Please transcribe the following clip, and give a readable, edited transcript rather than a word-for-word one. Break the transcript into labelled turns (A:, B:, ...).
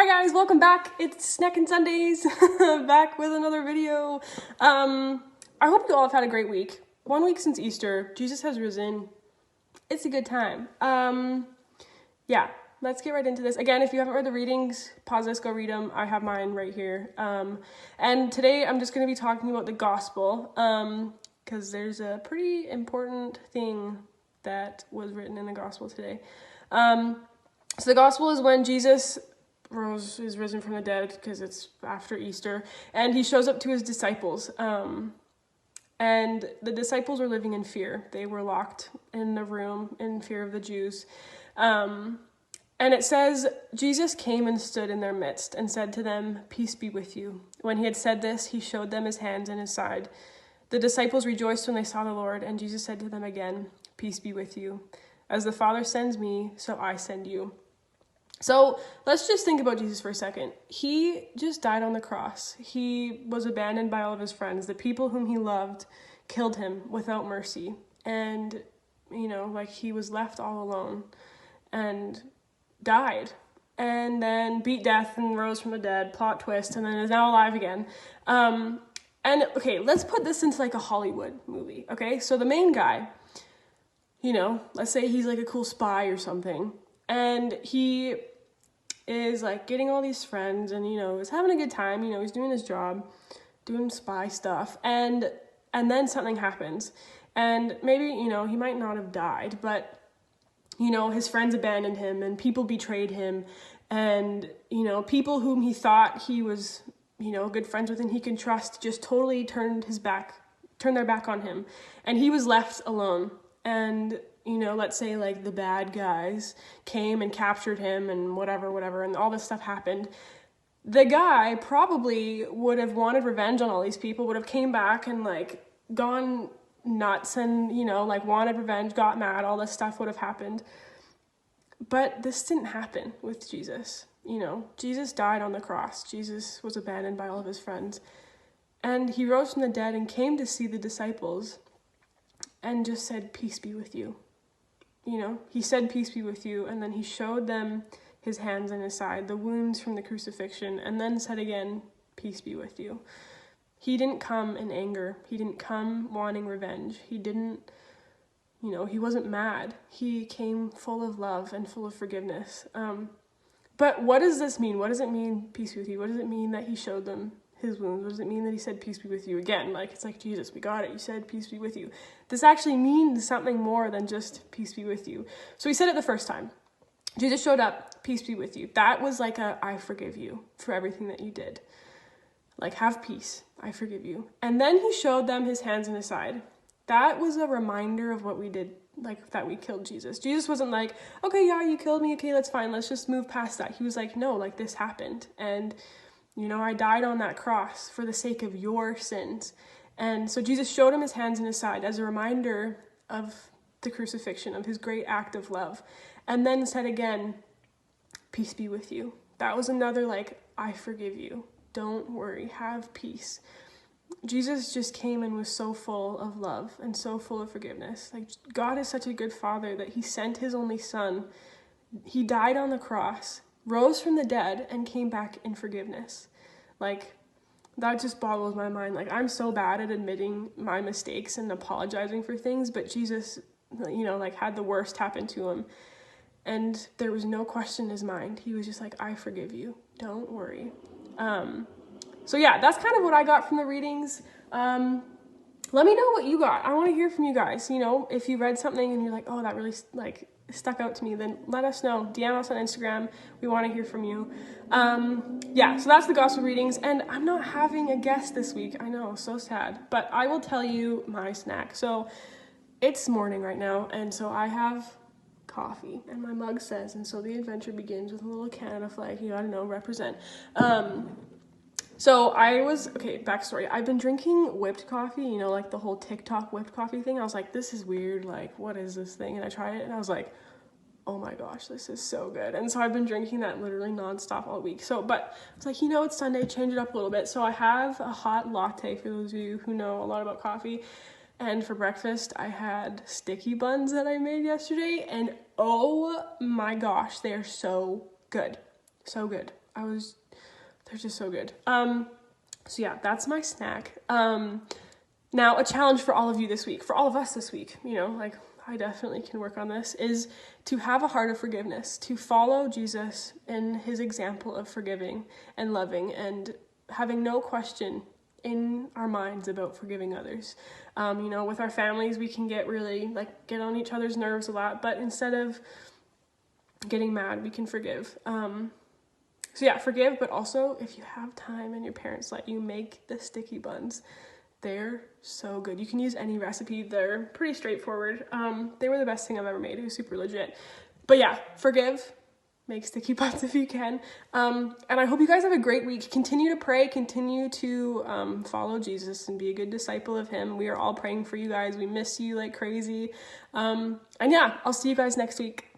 A: Hi guys, welcome back. It's Snackin' Sundays, back with another video. I hope you all have had a great week. 1 week since Easter, Jesus has risen. It's a good time. Yeah, let's get right into this. Again, if you haven't read the readings, pause this, go read them. I have mine right here. And today I'm just going to be talking about the gospel, because there's a pretty important thing that was written in the gospel today. So the gospel is when Jesus is risen from the dead, because it's after Easter, and he shows up to his disciples. And the disciples were living in fear. They were locked in a room in fear of the Jews. And it says, Jesus came and stood in their midst and said to them, "Peace be with you." When he had said this, he showed them his hands and his side. The disciples rejoiced when they saw the Lord, and Jesus said to them again, "Peace be with you. As the Father sends me, so I send you." So let's just think about Jesus for a second. He just died on the cross. He was abandoned by all of his friends. The people whom he loved killed him without mercy. And, he was left all alone and died. And then beat death and rose from the dead, plot twist, and then is now alive again. Let's put this into like a Hollywood movie, okay? So the main guy, let's say he's like a cool spy or something. And he is like getting all these friends and, is having a good time. He's doing his job, doing spy stuff. And then something happens. And maybe, he might not have died, but, his friends abandoned him and people betrayed him. And, people whom he thought he was, good friends with and he can trust just totally turned their back on him. And he was left alone. And let's say like the bad guys came and captured him and whatever, and all this stuff happened. The guy probably would have wanted revenge on all these people, would have came back and like gone nuts and, wanted revenge, got mad, all this stuff would have happened. But this didn't happen with Jesus. Jesus died on the cross. Jesus was abandoned by all of his friends. And he rose from the dead and came to see the disciples and just said, "Peace be with you." He said, "Peace be with you," and then he showed them his hands and his side, the wounds from the crucifixion, and then said again, "Peace be with you." He didn't come in anger. He didn't come wanting revenge. He didn't, he wasn't mad. He came full of love and full of forgiveness. But what does this mean? What does it mean, peace be with you? What does it mean that he showed them his wounds? What does it mean that he said, "Peace be with you"? Again, it's like, Jesus, we got it. You said, "Peace be with you." This actually means something more than just "peace be with you." So he said it the first time. Jesus showed up, "Peace be with you." That was like I forgive you for everything that you did. Like, have peace. I forgive you. And then he showed them his hands and his side. That was a reminder of what we did, like that we killed Jesus. Jesus wasn't like, "Okay, yeah, you killed me. Okay, that's fine. Let's just move past that." He was like, "No, like this happened. And I died on that cross for the sake of your sins." And so Jesus showed him his hands and his side as a reminder of the crucifixion, of his great act of love. And then said again, "Peace be with you." That was another I forgive you. Don't worry, have peace. Jesus just came and was so full of love and so full of forgiveness. God is such a good father that he sent his only son. He died on the cross, rose from the dead, and came back in forgiveness. That just boggles my mind. I'm so bad at admitting my mistakes and apologizing for things, but Jesus, had the worst happen to him. And there was no question in his mind. He was just like, "I forgive you. Don't worry." So yeah, that's kind of what I got from the readings. Let me know what you got. I want to hear from you guys. If you read something and you're like, "Oh, that really stuck out to me," then let us know. DM us on Instagram. We want to hear from you. So that's the gospel readings, and I'm not having a guest this week. I know, so sad, but I will tell you my snack. So it's morning right now, and so I have coffee, and my mug says, and so the adventure begins with a little Canada flag. You gotta know, represent. Backstory. I've been drinking whipped coffee, the whole TikTok whipped coffee thing. I was like, this is weird. What is this thing? And I tried it and I was like, oh my gosh, this is so good. And so I've been drinking that literally nonstop all week. But it's like, it's Sunday, change it up a little bit. So I have a hot latte for those of you who know a lot about coffee. And for breakfast, I had sticky buns that I made yesterday. And oh my gosh, they are so good. So good. they're just so good. So yeah, that's my snack. Now a challenge for all of you this week, for all of us this week, you know, like I definitely can work on this, is to have a heart of forgiveness, to follow Jesus in his example of forgiving and loving and having no question in our minds about forgiving others. You know, with our families, we can get on each other's nerves a lot, but instead of getting mad, we can forgive. So yeah, forgive, but also if you have time and your parents let you, make the sticky buns. They're so good. You can use any recipe. They're pretty straightforward. They were the best thing I've ever made. It was super legit. But yeah, forgive, make sticky buns if you can. And I hope you guys have a great week. Continue to pray, continue to follow Jesus and be a good disciple of him. We are all praying for you guys. We miss you like crazy. And yeah, I'll see you guys next week.